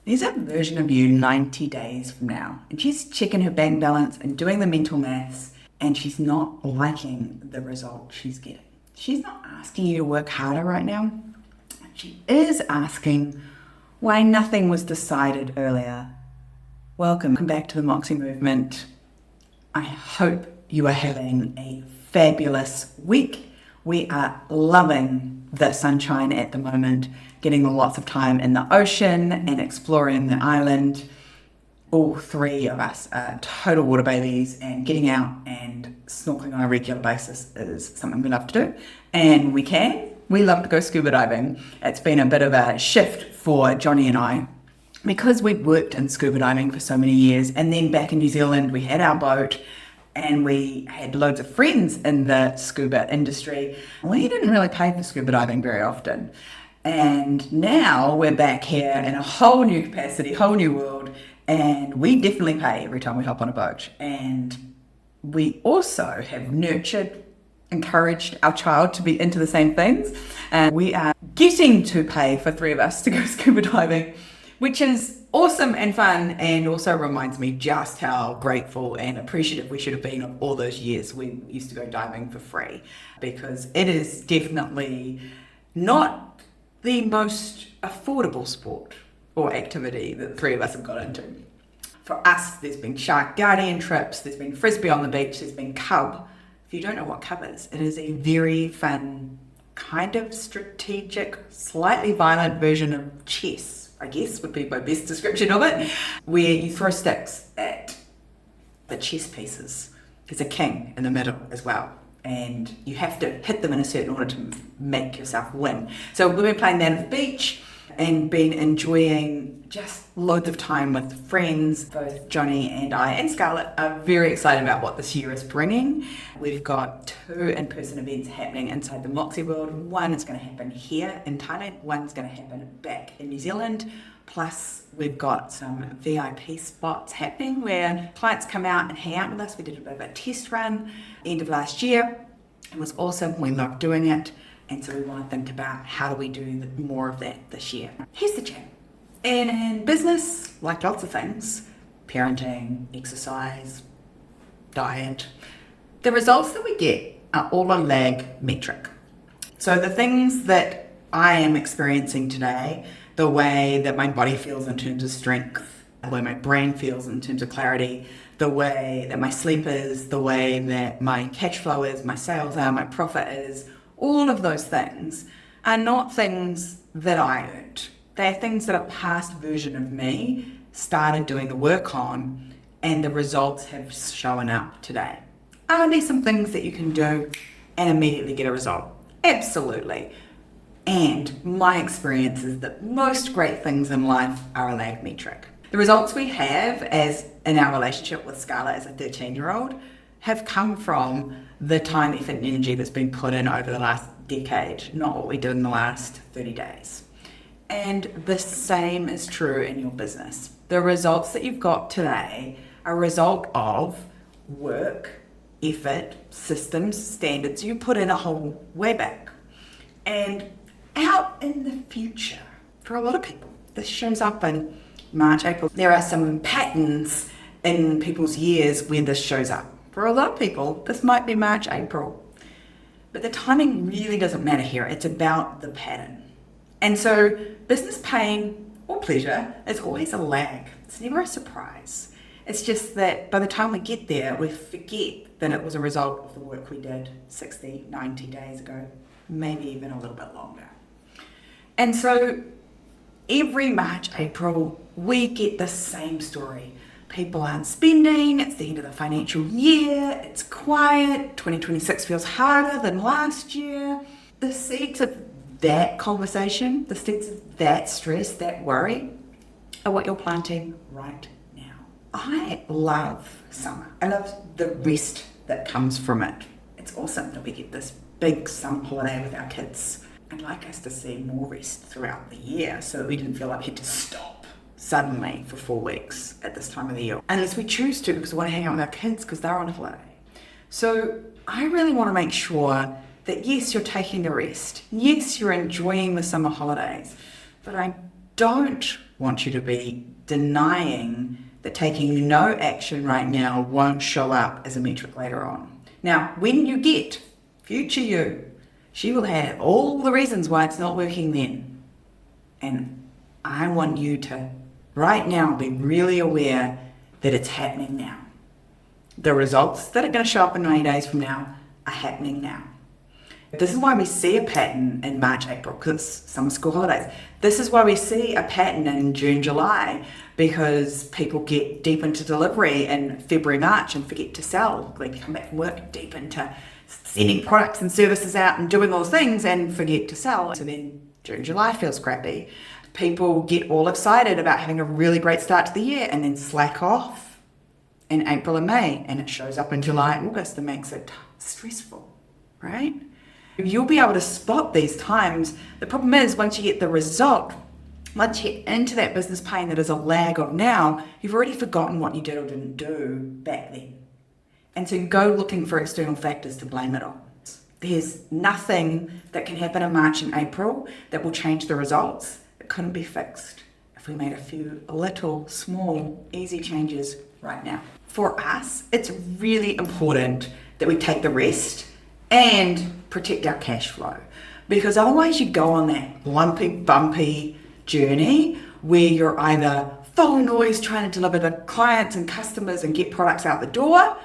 There's a version of you 90 days from now, and she's checking her bank balance and doing the mental maths, and she's not liking the result she's getting. She's not asking you to work harder right now. She is asking why nothing was decided earlier. Welcome back to the Moxie Movement. I hope you are having a fabulous week. We are loving the sunshine at the moment, getting lots of time in the ocean and exploring the island. All three of us are total water babies, and getting out and snorkeling on a regular basis is something we love to do. And we love to go scuba diving. It's been a bit of a shift for Johnny and I, because we've worked in scuba diving for so many years, and then back in New Zealand we had our boat and we had loads of friends in the scuba industry. We didn't really pay for scuba diving very often. And now we're back here in a whole new capacity, whole new world, and we definitely pay every time we hop on a boat. And we also have encouraged our child to be into the same things. And we are getting to pay for three of us to go scuba diving, which is awesome and fun, and also reminds me just how grateful and appreciative we should have been of all those years we used to go diving for free, because it is definitely not the most affordable sport or activity that the three of us have got into. For us, there's been shark guardian trips, there's been frisbee on the beach, there's been cub. If you don't know what cub is, it is a very fun, kind of strategic, slightly violent version of chess, I guess would be my best description of it, where you throw sticks at the chess pieces. There's a king in the middle as well, and you have to hit them in a certain order to make yourself win. So we've been playing that at the beach and been enjoying just loads of time with friends. Both Johnny and I and Scarlett are very excited about what this year is bringing. We've got 2 in-person events happening inside the Moxie world. One is going to happen here in Thailand, one's going to happen back in New Zealand. Plus we've got some VIP spots happening where clients come out and hang out with us. We did a bit of a test run end of last year. It was awesome, we loved doing it. And so we want to think about how do we do more of that this year. Here's the chat. In business, like lots of things, parenting, exercise, diet, the results that we get are all a lag metric. So the things that I am experiencing today, the way that my body feels in terms of strength, the way my brain feels in terms of clarity, the way that my sleep is, the way that my cash flow is, my sales are, my profit is, all of those things are not things that I earned. They're things that a past version of me started doing the work on, and the results have shown up today. Are there some things that you can do and immediately get a result? Absolutely. And my experience is that most great things in life are a lag metric. The results we have as in our relationship with Scarlett as a 13-year-old have come from the time, effort, and energy that's been put in over the last decade, not what we did in the last 30 days. And the same is true in your business. The results that you've got today are a result of work, effort, systems, standards you put in a whole way back. And out in the future, for a lot of people, this shows up in March, April. There are some patterns in people's years where this shows up. For a lot of people, this might be March, April. But the timing really doesn't matter here. It's about the pattern. And so business pain or pleasure is always a lag. It's never a surprise. It's just that by the time we get there, we forget that it was a result of the work we did 60, 90 days ago, maybe even a little bit longer. And so every March, April, we get the same story. People aren't spending, it's the end of the financial year, it's quiet, 2026 feels harder than last year. The seeds of that conversation, the seeds of that stress, that worry, are what you're planting right now. I love summer. I love the rest that comes from it. It's awesome that we get this big summer holiday with our kids. I'd like us to see more rest throughout the year so that we didn't feel like we had to stop suddenly for 4 weeks at this time of the year. Unless we choose to, because we want to hang out with our kids because they're on a holiday. So I really want to make sure that yes, you're taking the rest. Yes, you're enjoying the summer holidays. But I don't want you to be denying that taking no action right now won't show up as a metric later on. Now, when you get future you, she will have all the reasons why it's not working then. And I want you to, right now, be really aware that it's happening now. The results that are going to show up in 90 days from now are happening now. This is why we see a pattern in March, April, because it's summer school holidays. This is why we see a pattern in June, July, because people get deep into delivery in February, March and forget to sell. They come back from work deep into sending products and services out and doing all those things and forget to sell. So then June, July feels crappy. People get all excited about having a really great start to the year and then slack off in April and May, and it shows up in July and August and makes it stressful, right? You'll be able to spot these times. The problem is, once you get the result, once you get into that business pain that is a lag of now, you've already forgotten what you did or didn't do back then. And so you go looking for external factors to blame it on. There's nothing that can happen in March and April that will change the results. It couldn't be fixed if we made a few little, small, easy changes right now. For us, it's really important that we take the rest and protect our cash flow, because otherwise you go on that lumpy, bumpy journey where you're either full noise trying to deliver to clients and customers and get products out the door,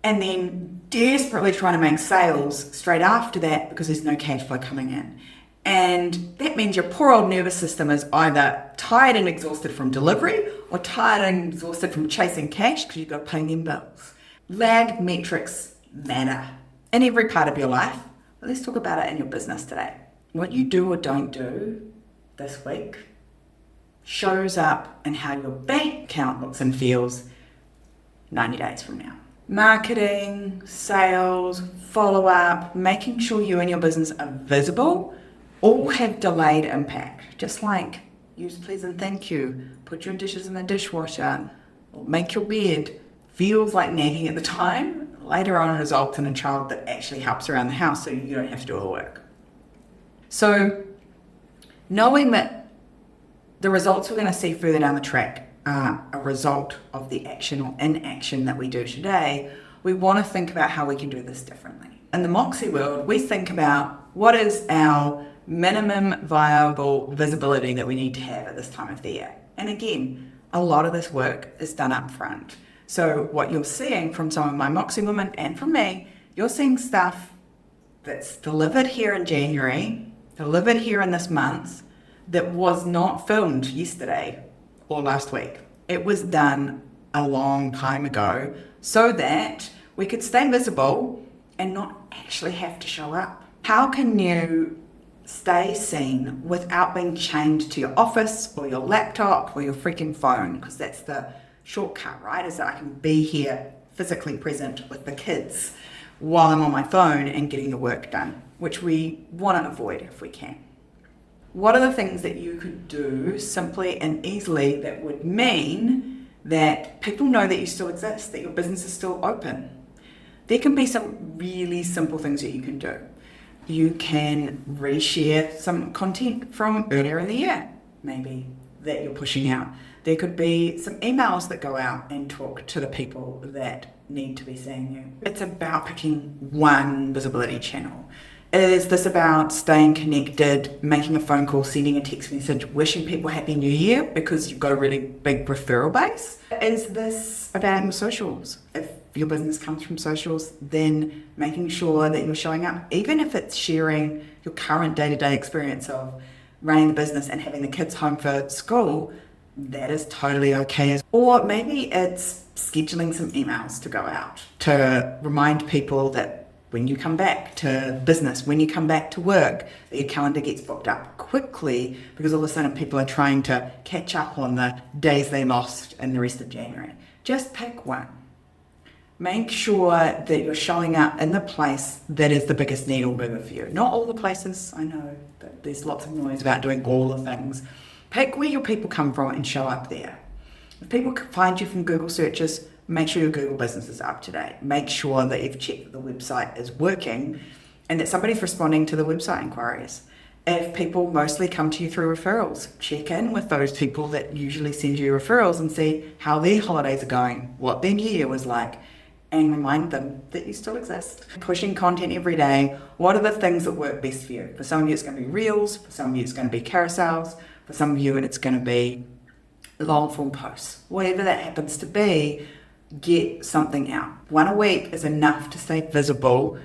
and then desperately trying to make sales straight after that because there's no cash flow coming in. And that means your poor old nervous system is either tired and exhausted from delivery or tired and exhausted from chasing cash because you've got to pay them bills. Lag metrics matter in every part of your life. But let's talk about it in your business today. What you do or don't do this week shows up in how your bank account looks and feels 90 days from now. Marketing, sales, follow-up, making sure you and your business are visible, all have delayed impact. Just like use please and thank you, put your dishes in the dishwasher, or make your bed, feels like nagging at the time, later on results in a child that actually helps around the house so you don't have to do all the work. So knowing that the results we're going to see further down the track are a result of the action or inaction that we do today, we want to think about how we can do this differently. In the Moxie world, we think about what is our minimum viable visibility that we need to have at this time of the year. And again, a lot of this work is done up front. So what you're seeing from some of my Moxie women and from me, you're seeing stuff that's delivered here in January, delivered here in this month, that was not filmed yesterday or last week. It was done a long time ago so that we could stay visible and not actually have to show up. How can you stay seen without being chained to your office or your laptop or your freaking phone? Because that's the shortcut, right? Is that I can be here physically present with the kids while I'm on my phone and getting the work done, which we want to avoid if we can. What are the things that you could do simply and easily that would mean that people know that you still exist, that your business is still open? There can be some really simple things that you can do. You can reshare some content from earlier in the year, maybe, that you're pushing out. There could be some emails that go out and talk to the people that need to be seeing you. It's about picking one visibility channel. Is this about staying connected, making a phone call, sending a text message, wishing people Happy New Year because you've got a really big referral base? Is this about your socials? If your business comes from socials, then making sure that you're showing up, even if it's sharing your current day-to-day experience of running the business and having the kids home for school, that is totally okay. Or maybe it's scheduling some emails to go out to remind people that when you come back to business, when you come back to work, that your calendar gets booked up quickly because all of a sudden people are trying to catch up on the days they lost in the rest of January. Just pick one. Make sure that you're showing up in the place that is the biggest needle mover for you. Not all the places, I know, but there's lots of noise about doing all the things. Pick where your people come from and show up there. If people find you from Google searches, make sure your Google business is up to date. Make sure that you've checked that the website is working and that somebody's responding to the website inquiries. If people mostly come to you through referrals, check in with those people that usually send you referrals and see how their holidays are going, what their new year was like, and remind them that you still exist. Pushing content every day. What are the things that work best for you? For some of you, it's going to be reels. For some of you, it's going to be carousels. For some of you, it's going to be long form posts. Whatever that happens to be, get something out. One a week is enough to stay visible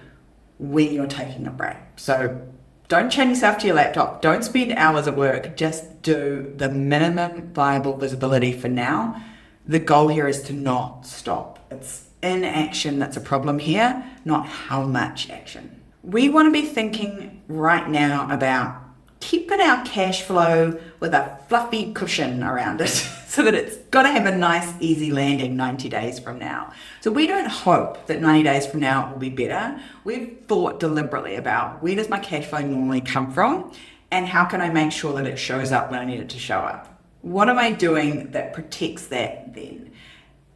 when you're taking a break. So don't chain yourself to your laptop. Don't spend hours at work. Just do the minimum viable visibility for now. The goal here is to not stop. It's inaction that's a problem here, not how much action. We want to be thinking right now about keeping our cash flow with a fluffy cushion around it so that it's got to have a nice, easy landing 90 days from now. So we don't hope that 90 days from now it will be better. We've thought deliberately about where does my cash flow normally come from and how can I make sure that it shows up when I need it to show up? What am I doing that protects that then?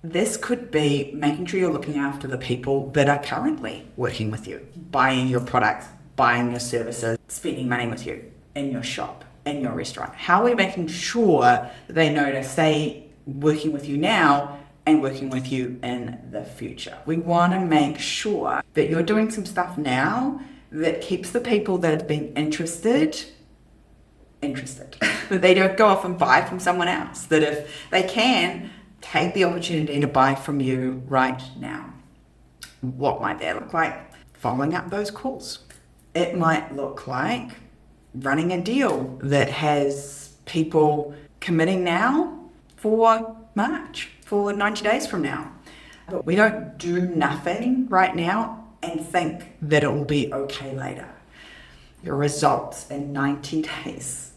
This could be making sure you're looking after the people that are currently working with you, buying your products, buying your services, spending money with you in your shop, in your restaurant. How are we making sure that they know to stay working with you now and working with you in the future? We want to make sure that you're doing some stuff now that keeps the people that have been interested, that they don't go off and buy from someone else, that if they can, take the opportunity to buy from you right now. What might that look like? Following up those calls. It might look like running a deal that has people committing now for March, for 90 days from now. But we don't do nothing right now and think that it will be okay later. Your results in 90 days.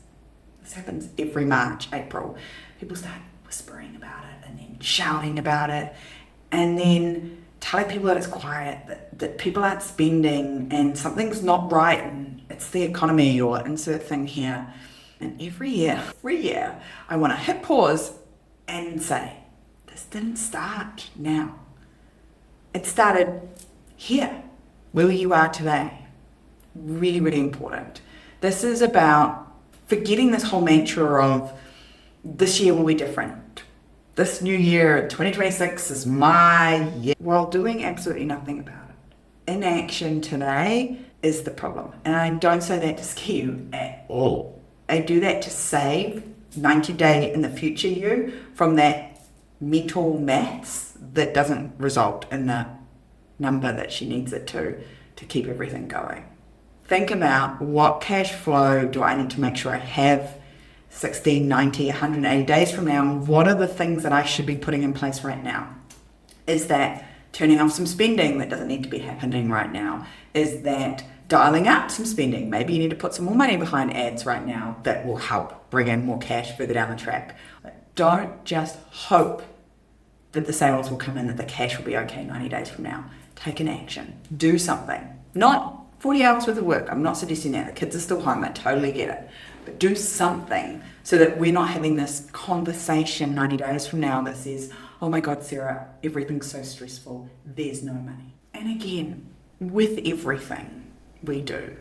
This happens every March, April. People start whispering about it and then shouting about it and then telling people that it's quiet, that people aren't spending and something's not right and it's the economy or insert thing here. And every year, I want to hit pause and say, this didn't start now. It started here, where you are today. Really, really important. This is about forgetting this whole mantra of this year will be different. This new year, 2026, is my year, while doing absolutely nothing about it. Inaction today is the problem. And I don't say that to scare you at all. I do that to save 90 day in the future you from that mental maths that doesn't result in the number that she needs it to keep everything going. Think about what cash flow do I need to make sure I have 60, 90, 180 days from now. What are the things that I should be putting in place right now? Is that turning off some spending that doesn't need to be happening right now? Is that dialing up some spending? Maybe you need to put some more money behind ads right now that will help bring in more cash further down the track. Don't just hope that the sales will come in, that the cash will be okay 90 days from now. Take an action. Do something. Not 40 hours worth of work. I'm not suggesting that. The kids are still home. I totally get it. But do something so that we're not having this conversation 90 days from now that says, oh my God, Sarah, everything's so stressful. There's no money. And again, with everything we do,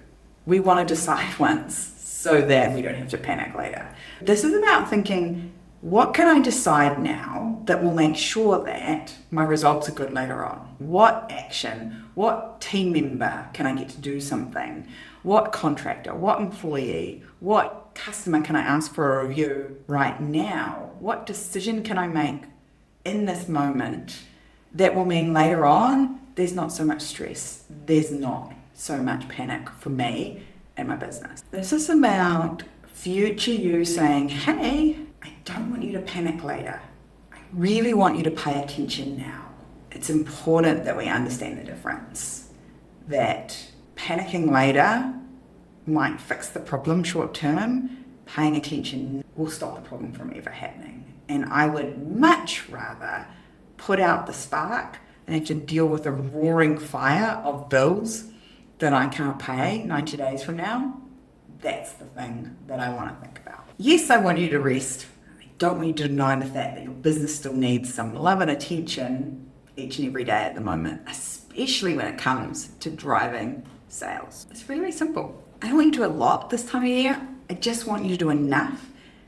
we want to decide once so that we don't have to panic later. This is about thinking, what can I decide now that will make sure that my results are good later on? What action, what team member can I get to do something? What contractor, what employee, what customer can I ask for a review right now? What decision can I make in this moment that will mean later on there's not so much stress, there's not so much panic for me and my business. This is about future you saying, hey, I don't want you to panic later. I really want you to pay attention now. It's important that we understand the difference. That panicking later might fix the problem short term. Paying attention will stop the problem from ever happening. And I would much rather put out the spark than have to deal with a roaring fire of bills that I can't pay 90 days from now. That's the thing that I want to think about. Yes, I want you to rest. I don't want you to deny the fact that your business still needs some love and attention each and every day at the moment, especially when it comes to driving sales. It's really, really simple. I don't want you to do a lot this time of year. I just want you to do enough.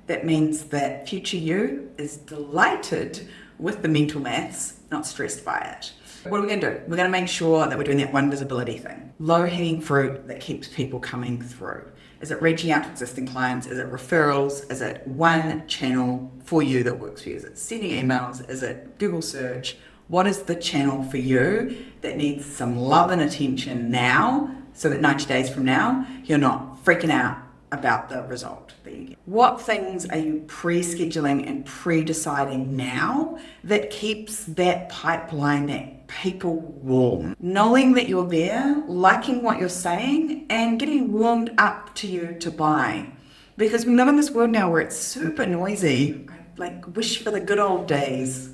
That means that future you is delighted with the mental maths, not stressed by it. What are we going to do? We're going to make sure that we're doing that one visibility thing. Low-hanging fruit that keeps people coming through. Is it reaching out to existing clients? Is it referrals? Is it one channel for you that works for you? Is it sending emails? Is it Google search? What is the channel for you that needs some love and attention now so that 90 days from now, you're not freaking out about the result that you get? What things are you pre-scheduling and pre-deciding now that keeps that pipeline, that people warm? Knowing that you're there, liking what you're saying, and getting warmed up to you to buy. Because we live in this world now where it's super noisy. I wish for the good old days,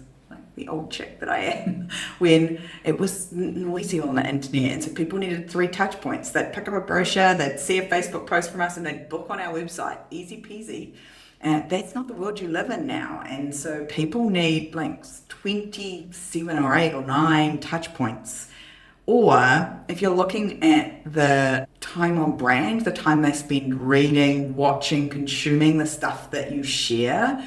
the old chick that I am, when it was noisy on the internet, and so people needed 3 touch points. They'd pick up a brochure, they'd see a Facebook post from us, and they'd book on our website. Easy peasy. That's not the world you live in now, and so people need 27 or 8 or 9 touch points. Or if you're looking at the time on brand, the time they spend reading, watching, consuming the stuff that you share,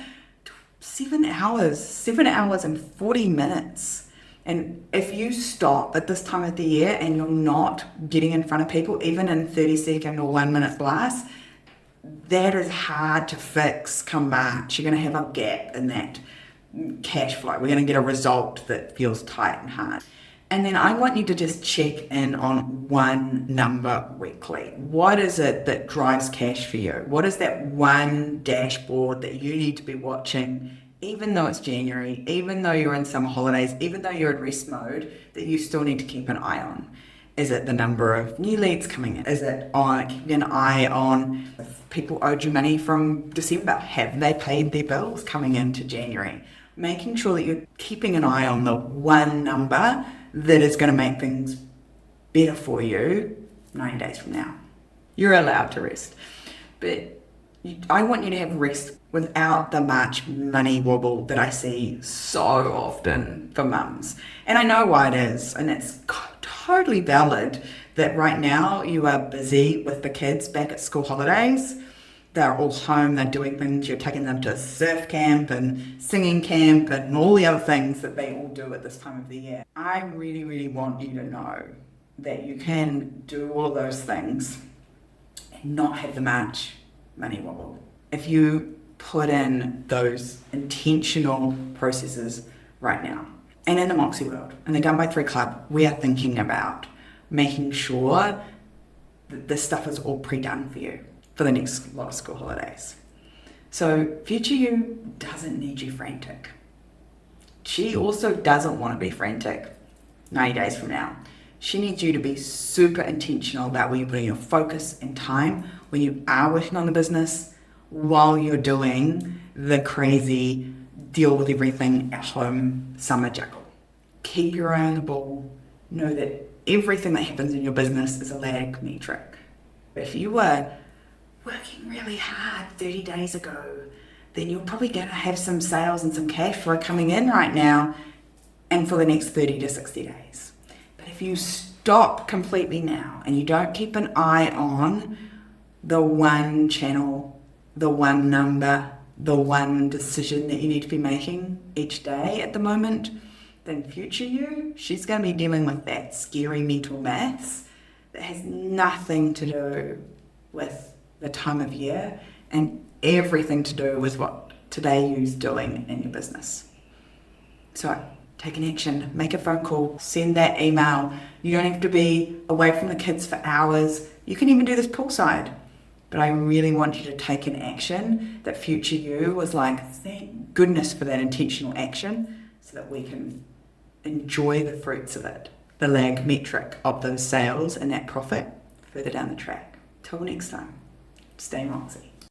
7 hours and 40 minutes. And if you stop at this time of the year and you're not getting in front of people, even in 30-second or 1-minute blasts, that is hard to fix come March. You're going to have a gap in that cash flow. We're going to get a result that feels tight and hard. And then I want you to just check in on one number weekly. What is it that drives cash for you? What is that one dashboard that you need to be watching, even though it's January, even though you're in summer holidays, even though you're in rest mode, that you still need to keep an eye on? Is it the number of new leads coming in? Is it on keeping an eye on if people owed you money from December? Have they paid their bills coming into January? Making sure that you're keeping an eye on the one number that is going to make things better for you 90 days from now. You're allowed to rest. But I want you to have rest without the March money wobble that I see so often for mums. And I know why it is, and it's totally valid that right now you are busy with the kids back at school holidays. They're all home, they're doing things, you're taking them to surf camp and singing camp and all the other things that they all do at this time of the year. I really, really want you to know that you can do all of those things and not have the March money wobble. If you put in those intentional processes right now. And in the Moxie world, in the Done by 3 Club, we are thinking about making sure that this stuff is all pre-done for you for the next lot of school holidays. So future you doesn't need you frantic. She also doesn't want to be frantic 90 days from now. She needs you to be super intentional about where you're putting your focus and time when you are working on the business while you're doing the crazy deal with everything at home summer juggle. Keep your eye on the ball. Know that everything that happens in your business is a lag metric. If you were working really hard 30 days ago, then you're probably going to have some sales and some cash flow coming in right now and for the next 30 to 60 days. But if you stop completely now and you don't keep an eye on the one channel, the one number, the one decision that you need to be making each day at the moment, then future you, she's going to be dealing with that scary mental maths that has nothing to do with the time of year and everything to do with what today you's doing in your business. So take an action, make a phone call, send that email. You don't have to be away from the kids for hours. You can even do this poolside. But I really want you to take an action that future you was like, thank goodness for that intentional action so that we can enjoy the fruits of it, the lag metric of those sales and that profit further down the track. Till next time, stay moxie.